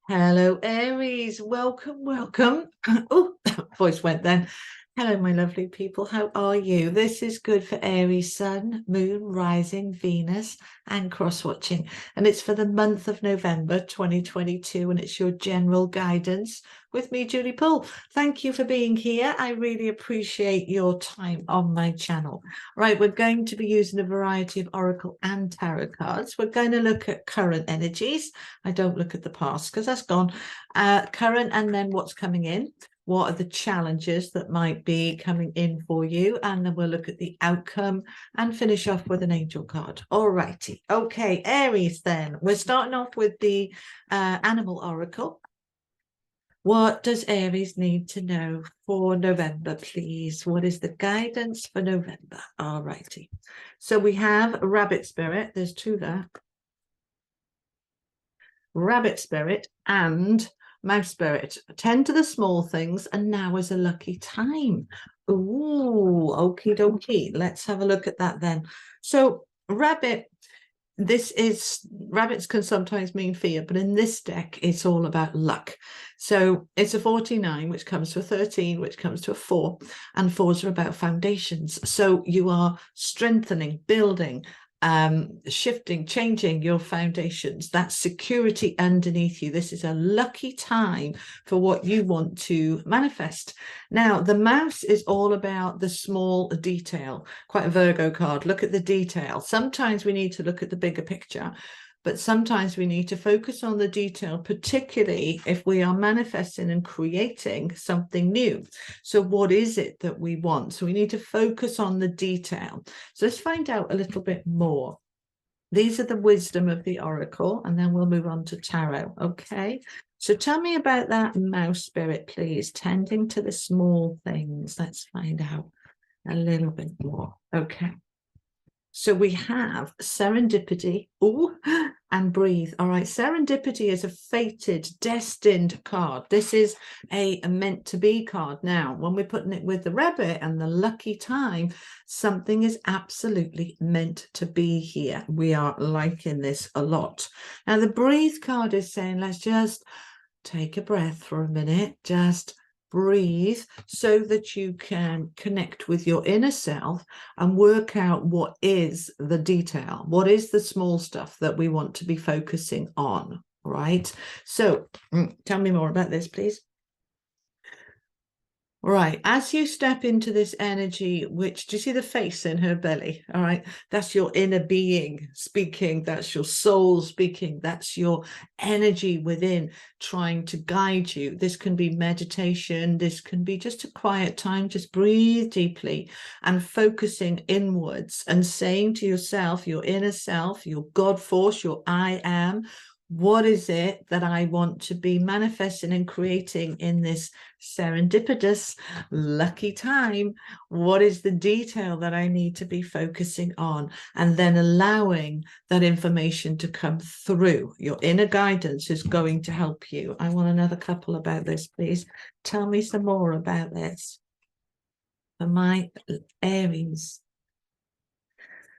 Hello, Aries. Welcome, welcome. Oh, voice went then. Hello, my lovely people. How are you? This is good for Aries, Sun, Moon, Rising, Venus, and cross-watching. And it's for the month of November 2022, and it's your general guidance with me, Julie Poole. Thank you for being here. I really appreciate your time on my channel. Right, we're going to be using a variety of oracle and tarot cards. We're going to look at current energies. I don't look at the past because that's gone. Current, and then what's coming in. What are the challenges that might be coming in for you? And then we'll look at the outcome and finish off with an angel card. All righty. Okay, Aries then. We're starting off with the animal oracle. What does Aries need to know for November, please? What is the guidance for November? All righty. So we have rabbit spirit. There's two there. Rabbit spirit and mouse spirit. Attend to the small things, and now is a lucky time. Ooh, okie dokie. Let's have a look at that then. So rabbit, rabbits can sometimes mean fear, but in this deck it's all about luck. So it's a 49, which comes to a 13, which comes to a 4, and 4s are about foundations. So you are strengthening, building, shifting, changing your foundations. That's security underneath you. This is a lucky time for what you want to manifest. Now, the mouse is all about the small detail. Quite a Virgo card. Look at the detail. Sometimes we need to look at the bigger picture, but sometimes we need to focus on the detail, particularly if we are manifesting and creating something new. So what is it that we want? So we need to focus on the detail. So let's find out a little bit more. These are the wisdom of the oracle, and then we'll move on to tarot. Okay. So tell me about that mouse spirit, please. Tending to the small things. Let's find out a little bit more. Okay. So we have serendipity, and breathe. All right, serendipity is a fated, destined card. This is a meant to be card. Now, when we're putting it with the rabbit and the lucky time, something is absolutely meant to be here. We are liking this a lot. Now, the breathe card is saying, let's just take a breath for a minute, just breathe so that you can connect with your inner self and work out what is the detail, what is the small stuff that we want to be focusing on. Right, so tell me more about this, please. All right, as you step into this energy, which, do you see the face in her belly? All right, that's your inner being speaking, that's your soul speaking, that's your energy within trying to guide you. This can be meditation, this can be just a quiet time, just breathe deeply and focusing inwards and saying to yourself, your inner self, your God force, your I am, what is it that I want to be manifesting and creating in this serendipitous lucky time? What is the detail that I need to be focusing on? And then allowing that information to come through. Your inner guidance is going to help you. I want another couple about this, please. Tell me some more about this. For my Aries,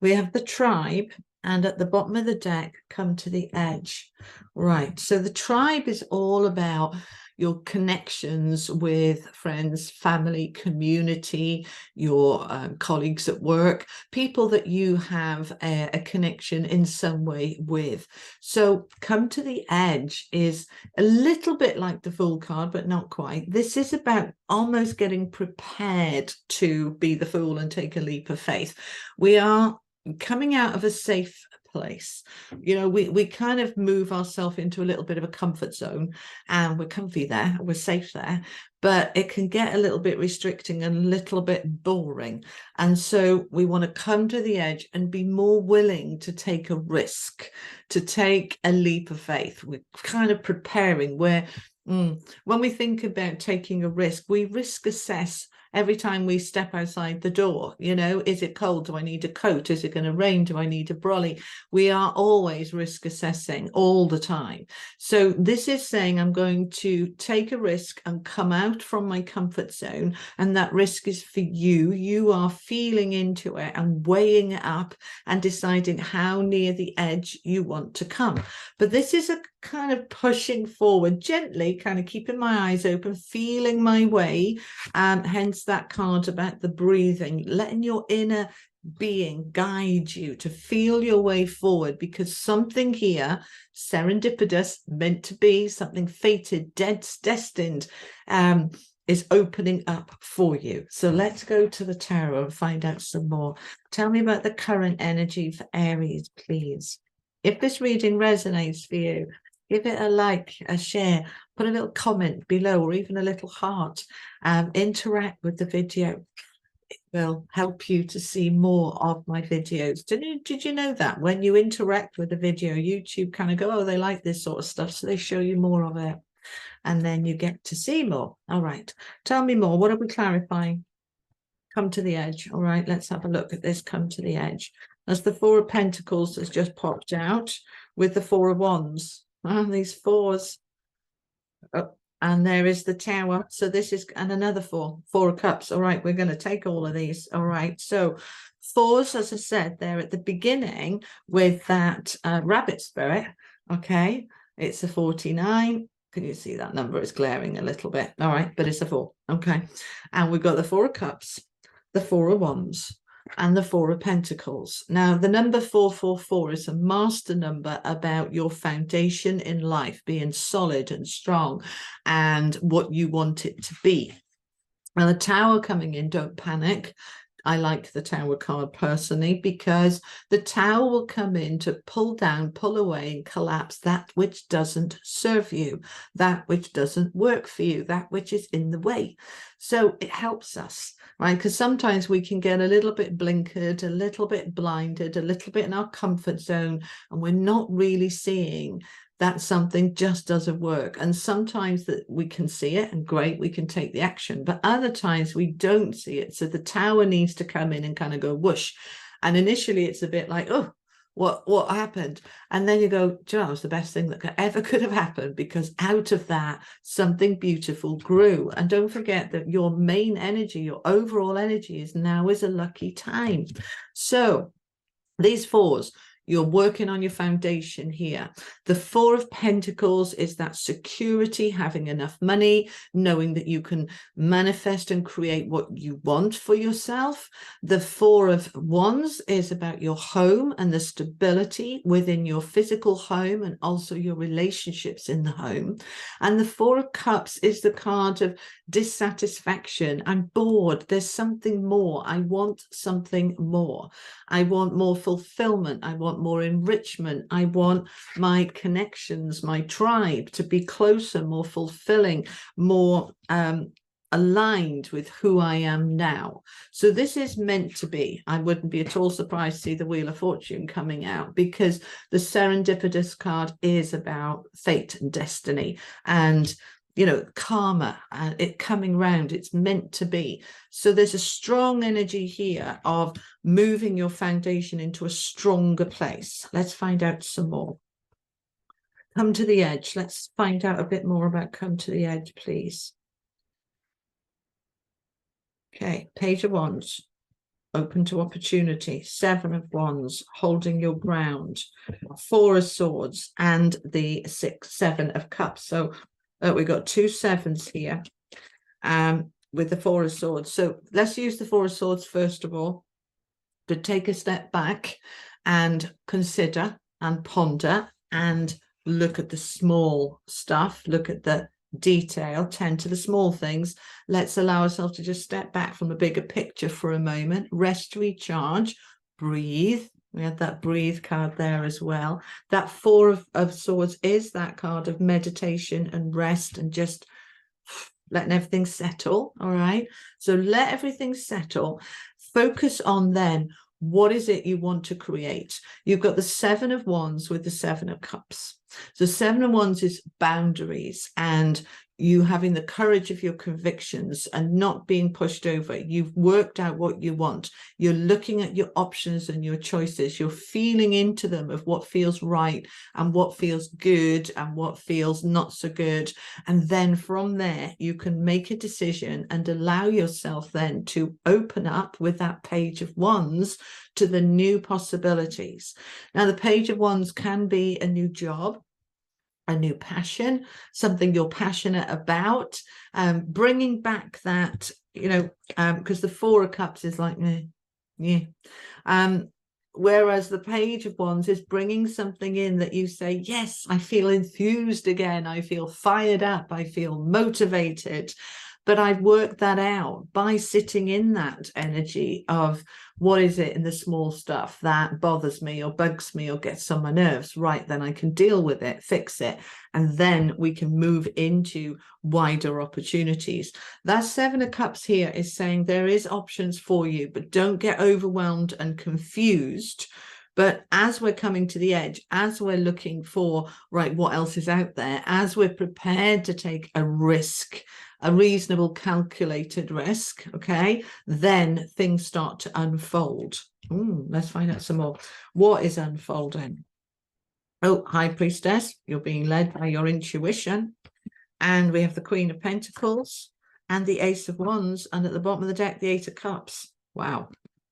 we have the tribe, and at the bottom of the deck, come to the edge. Right, so the tribe is all about your connections with friends, family, community, your colleagues at work, people that you have a connection in some way with. So come to the edge is a little bit like the Fool card, but not quite. This is about almost getting prepared to be the fool and take a leap of faith. We are coming out of a safe place. You know, we kind of move ourselves into a little bit of a comfort zone, and we're comfy there, we're safe there, but it can get a little bit restricting and a little bit boring. And so we want to come to the edge and be more willing to take a risk, to take a leap of faith. We're kind of preparing where when we think about taking a risk, we risk assess every time we step outside the door. You know, is it cold? Do I need a coat? Is it going to rain? Do I need a brolly? We are always risk assessing all the time. So this is saying I'm going to take a risk and come out from my comfort zone, and that risk is for you. You are feeling into it and weighing it up and deciding how near the edge you want to come. But this is kind of pushing forward gently, kind of keeping my eyes open, feeling my way. Hence that card about the breathing, letting your inner being guide you to feel your way forward, because something here, serendipitous, meant to be, something fated, destined, is opening up for you. So let's go to the tarot and find out some more. Tell me about the current energy for Aries, please. If this reading resonates for you, give it a like, a share, put a little comment below, or even a little heart. Interact with the video. It will help you to see more of my videos. Did you know that when you interact with the video, YouTube kind of go, oh, they like this sort of stuff, so they show you more of it, and then you get to see more. All right, tell me more. What are we clarifying? Come to the edge. All right, let's have a look at this. Come to the edge. As the Four of Pentacles has just popped out with the Four of Wands. These fours. Oh, and there is the Tower. So this is, and another Four of Cups. All right, we're going to take all of these. All right, so fours, as I said there at the beginning with that rabbit spirit. Okay, it's a 49. Can you see that number? It's glaring a little bit. All right, but it's a 4. Okay, and we've got the Four of Cups, the Four of Wands, and the Four of Pentacles. Now, the number 444 is a master number about your foundation in life being solid and strong and what you want it to be. Now, the Tower coming in, don't panic. I like the Tower card personally, because the Tower will come in to pull down, pull away, and collapse that which doesn't serve you, that which doesn't work for you, that which is in the way. So it helps us, right? Because sometimes we can get a little bit blinkered, a little bit blinded, a little bit in our comfort zone, and we're not really seeing that something just doesn't work. And sometimes that we can see it, and great, we can take the action, but other times we don't see it. So the Tower needs to come in and kind of go whoosh. And initially it's a bit like, oh, what happened? And then you go, Joe, it's the best thing that ever could have happened, because out of that something beautiful grew. And don't forget that your main energy, your overall energy, is now is a lucky time. So these fours, you're working on your foundation here. The Four of Pentacles is that security, having enough money, knowing that you can manifest and create what you want for yourself. The Four of Wands is about your home and the stability within your physical home and also your relationships in the home. And the Four of Cups is the card of dissatisfaction. I'm bored. There's something more. I want something more. I want more fulfillment. I want more enrichment. I want my connections, my tribe to be closer, more fulfilling, more aligned with who I am now. So this is meant to be. I wouldn't be at all surprised to see the Wheel of Fortune coming out, because the serendipitous card is about fate and destiny and, you know, karma and it coming round. It's meant to be. So there's a strong energy here of moving your foundation into a stronger place. Let's find out some more. Come to the edge. Let's find out a bit more about come to the edge, please. Okay, Page of Wands, open to opportunity. Seven of Wands, holding your ground. Four of Swords and the Seven of Cups. So we've got two sevens here with the Four of Swords. So let's use the Four of Swords first of all, to take a step back and consider and ponder and look at the small stuff, look at the detail, tend to the small things. Let's allow ourselves to just step back from the bigger picture for a moment, rest, recharge, breathe. We had that breathe card there as well. That Four of Swords is that card of meditation and rest and just letting everything settle. All right, so let everything settle. Focus on then, what is it you want to create? You've got the Seven of Wands with the Seven of Cups. So Seven of Wands is boundaries and you having the courage of your convictions and not being pushed over. You've worked out what you want. You're looking at your options and your choices. You're feeling into them of what feels right and what feels good and what feels not so good. And then from there, you can make a decision and allow yourself then to open up with that Page of Wands to the new possibilities. Now, the Page of Wands can be a new job. a new passion, something you're passionate about, bringing back that, you know, because the Four of Cups is like, yeah. Whereas the Page of Wands is bringing something in that you say, yes, I feel enthused again. I feel fired up. I feel motivated. But I've worked that out by sitting in that energy of what is it in the small stuff that bothers me or bugs me or gets on my nerves. Right, then I can deal with it, fix it, and then we can move into wider opportunities. That Seven of Cups here is saying there is options for you, but don't get overwhelmed and confused. But as we're coming to the edge, as we're looking for, right, what else is out there, as we're prepared to take a risk, a reasonable calculated risk, okay, then things start to unfold. Let's find out some more. What is unfolding? Oh, High Priestess, you're being led by your intuition. And we have the Queen of Pentacles and the Ace of Wands, and at the bottom of the deck, the Eight of Cups. Wow.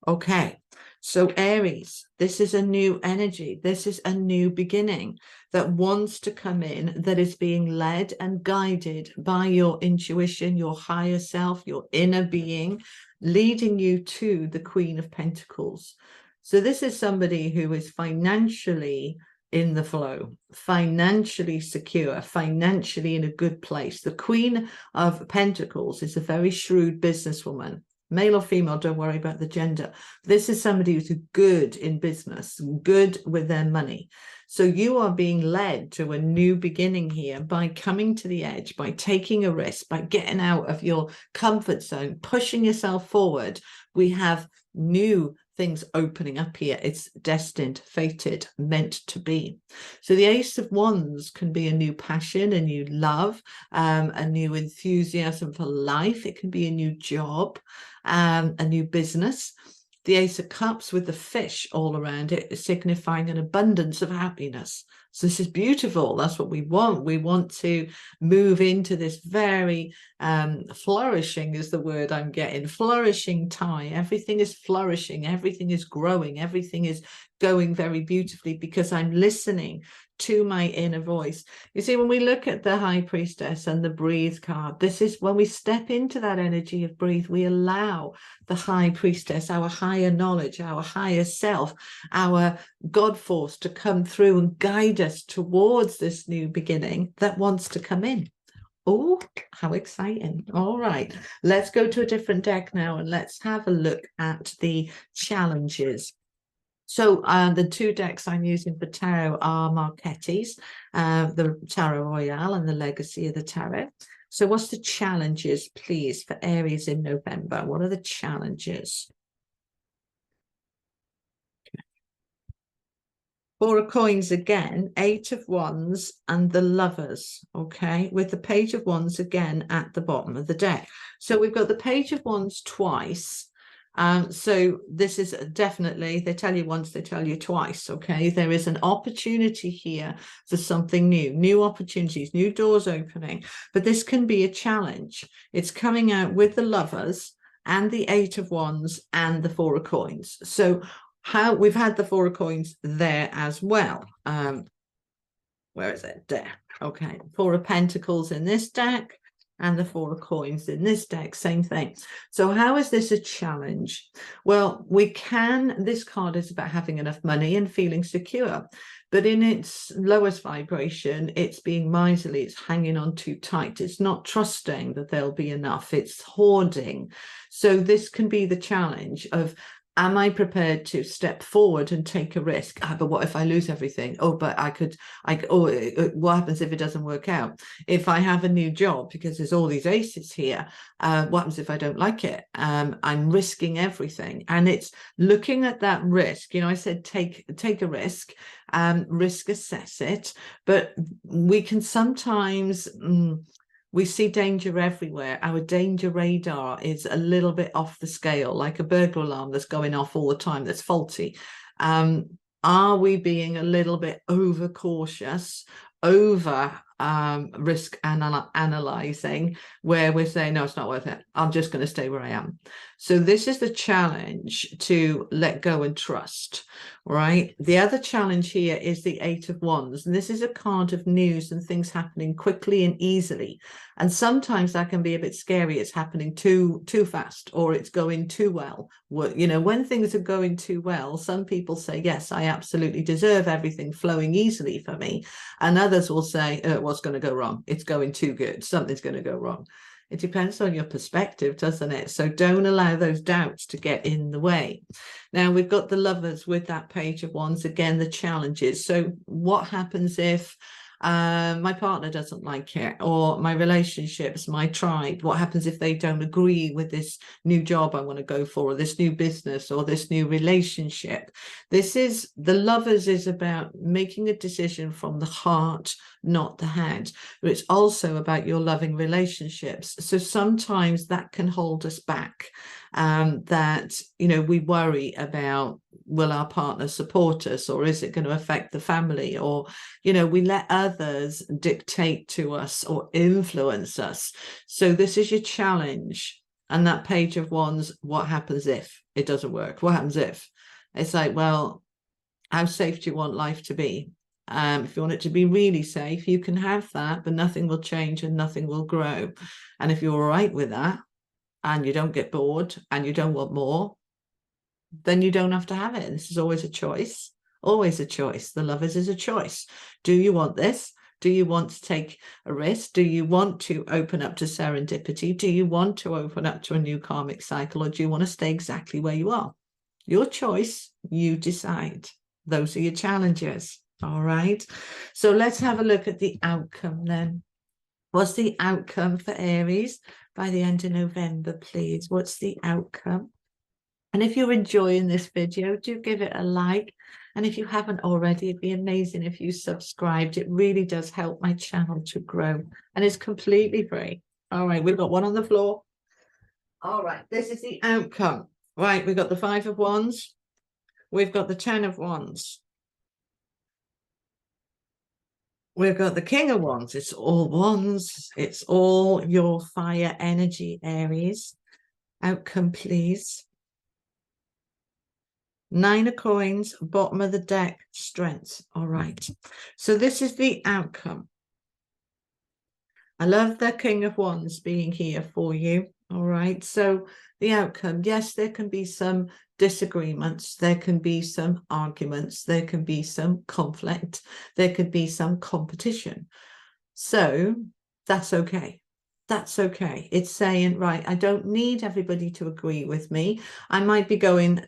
Okay. So Aries, this is a new energy. This is a new beginning that wants to come in, that is being led and guided by your intuition, your higher self, your inner being, leading you to the Queen of Pentacles. So this is somebody who is financially in the flow, financially secure, financially in a good place. The Queen of Pentacles is a very shrewd businesswoman. Male or female, don't worry about the gender. This is somebody who's good in business, good with their money. So you are being led to a new beginning here by coming to the edge, by taking a risk, by getting out of your comfort zone, pushing yourself forward. We have new things opening up here. It's destined, fated, meant to be. So the Ace of Wands can be a new passion, a new love, a new enthusiasm for life. It can be a new job, a new business. The Ace of Cups with the fish all around it is signifying an abundance of happiness. So this is beautiful. That's what we want. We want to move into this very flourishing is the word I'm getting, flourishing time. Everything is flourishing. Everything is growing. Everything is going very beautifully because I'm listening to my inner voice. You see, when we look at the High Priestess and the Breathe card, this is when we step into that energy of breathe, we allow the High Priestess, our higher knowledge, our higher self, our God force to come through and guide us towards this new beginning that wants to come in. Oh, how exciting. All right, let's go to a different deck now and let's have a look at the challenges. So the two decks I'm using for tarot are Marquetti's, the Tarot Royale and the Legacy of the Tarot. So what's the challenges, please, for Aries in November? What are the challenges? Four of Coins again, Eight of Wands and the Lovers, okay, with the Page of Wands again at the bottom of the deck. So we've got the Page of Wands twice. So this is definitely, they tell you once, they tell you twice, okay? There is an opportunity here for something new, new opportunities, new doors opening, but this can be a challenge. It's coming out with the Lovers and the Eight of Wands and the Four of Coins. So how we've had the Four of Coins there as well. Where is it? There. Okay. Four of Pentacles in this deck and the Four of Coins in this deck, same thing. So how is this a challenge? Well, this card is about having enough money and feeling secure, but in its lowest vibration, it's being miserly, it's hanging on too tight, it's not trusting that there'll be enough, it's hoarding. So this can be the challenge of, am I prepared to step forward and take a risk? But what if I lose everything? Oh, but what happens if it doesn't work out? If I have a new job, because there's all these aces here, what happens if I don't like it? I'm risking everything. And it's looking at that risk. You know, I said, take a risk, risk assess it, but we can sometimes, we see danger everywhere. Our danger radar is a little bit off the scale, like a burglar alarm that's going off all the time, that's faulty. Are we being a little bit over cautious, over risk analyzing, where we're saying, no, it's not worth it, I'm just going to stay where I am? So this is the challenge, to let go and trust. right? The other challenge here is the Eight of Wands, and this is a card of news and things happening quickly and easily. And sometimes that can be a bit scary. It's happening too fast, or it's going too well. You know, when things are going too well, some people say, yes, I absolutely deserve everything flowing easily for me. And others will say, what's going to go wrong? It's going too good. Something's going to go wrong. It depends on your perspective, doesn't it? So don't allow those doubts to get in the way. Now, we've got the Lovers with that Page of Wands. Again, the challenges. So what happens if my partner doesn't like it, or my relationships, my tribe? What happens if they don't agree with this new job I want to go for, or this new business, or this new relationship? This is the Lovers is about making a decision from the heart, not the head. But it's also about your loving relationships. So sometimes that can hold us back. That, you know, we worry about, will our partner support us, or is it going to affect the family? Or, you know, we let others dictate to us or influence us. So this is your challenge. And that Page of Wands, what happens if it doesn't work? What happens if? It's like, well, how safe do you want life to be? If you want it to be really safe, you can have that, but nothing will change and nothing will grow. And if you're all right with that, and you don't get bored and you don't want more, then you don't have to have it. And this is always a choice, always a choice. The Lovers is a choice. Do you want this? Do you want to take a risk? Do you want to open up to serendipity? Do you want to open up to a new karmic cycle, or do you want to stay exactly where you are? Your choice, you decide. Those are your challenges. All right. So let's have a look at the outcome then. What's the outcome for Aries by the end of November, please? What's the outcome? And if you're enjoying this video, do give it a like. And if you haven't already, it'd be amazing if you subscribed. It really does help my channel to grow. And it's completely free. All right, we've got one on the floor. All right, this is the outcome. Right, we've got the Five of Wands. We've got the Ten of Wands. We've got the King of Wands. It's all wands. It's all your fire energy, Aries. Outcome, please. Nine of Coins, bottom of the deck, Strength. All right. So this is the outcome. I love the King of Wands being here for you. All right. So the outcome, yes, there can be some disagreements. There can be some arguments. There can be some conflict. There could be some competition. So that's okay. That's okay. It's saying, right, I don't need everybody to agree with me. I might be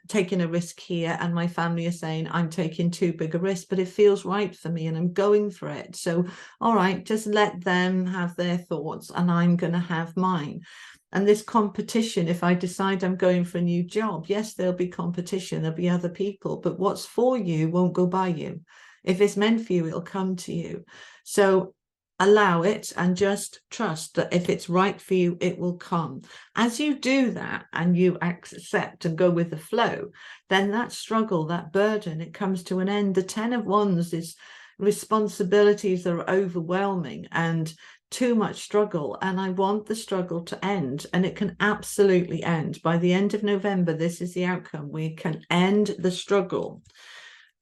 taking a risk here, and my family are saying I'm taking too big a risk, but it feels right for me and I'm going for it. So, all right, just let them have their thoughts and I'm going to have mine. And this competition, if I decide I'm going for a new job, yes, there'll be competition, there'll be other people, but what's for you won't go by you. If it's meant for you, it'll come to you. So allow it and just trust that if it's right for you, it will come. As you do that and you accept and go with the flow, then that struggle, that burden, it comes to an end. The Ten of Wands is responsibilities that are overwhelming and too much struggle. And I want the struggle to end, and it can absolutely end. By the end of November, this is the outcome. We can end the struggle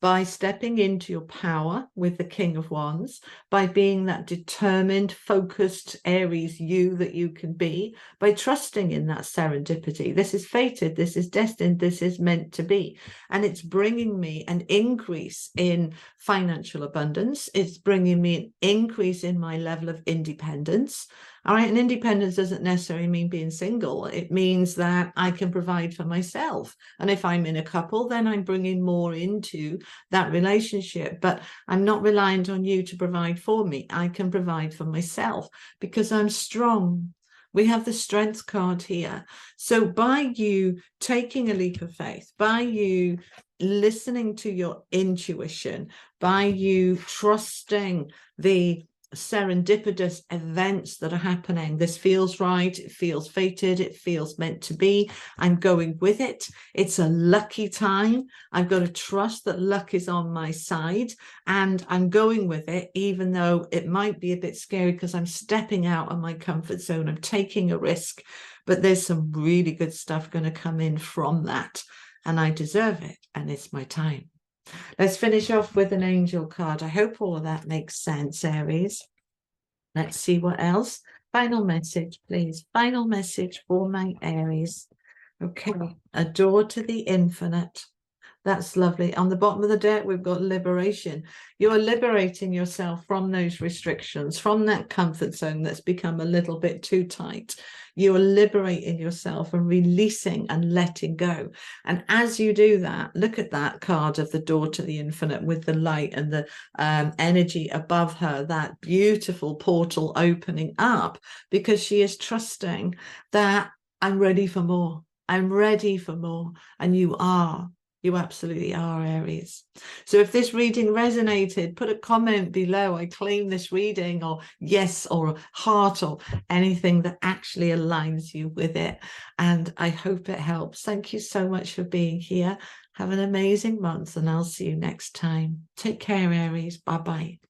by stepping into your power with the King of Wands, by being that determined, focused Aries you that you can be, by trusting in that serendipity. This is fated, this is destined, this is meant to be. And it's bringing me an increase in financial abundance. It's bringing me an increase in my level of independence. All right, and independence doesn't necessarily mean being single. It means that I can provide for myself. And if I'm in a couple, then I'm bringing more into that relationship. But I'm not reliant on you to provide for me. I can provide for myself because I'm strong. We have the Strength card here. So by you taking a leap of faith, by you listening to your intuition, by you trusting the serendipitous events that are happening, this feels right, it feels fated, it feels meant to be, I'm going with it, it's a lucky time, I've got to trust that luck is on my side, and I'm going with it, even though it might be a bit scary because I'm stepping out of my comfort zone, I'm taking a risk, but there's some really good stuff going to come in from that, and I deserve it, and it's my time. Let's finish off with an angel card. I hope all of that makes sense, Aries. Let's see what else. Final message, please. Final message for my Aries. Okay, a door to the infinite. That's lovely. On the bottom of the deck, we've got liberation. You are liberating yourself from those restrictions, from that comfort zone that's become a little bit too tight. You are liberating yourself and releasing and letting go. And as you do that, look at that card of the door to the infinite with the light and the energy above her, that beautiful portal opening up, because she is trusting that I'm ready for more. I'm ready for more. And you are. You absolutely are, Aries. So if this reading resonated, put a comment below. I claim this reading, or yes, or heart, or anything that actually aligns you with it. And I hope it helps. Thank you so much for being here. Have an amazing month, and I'll see you next time. Take care, Aries. Bye-bye.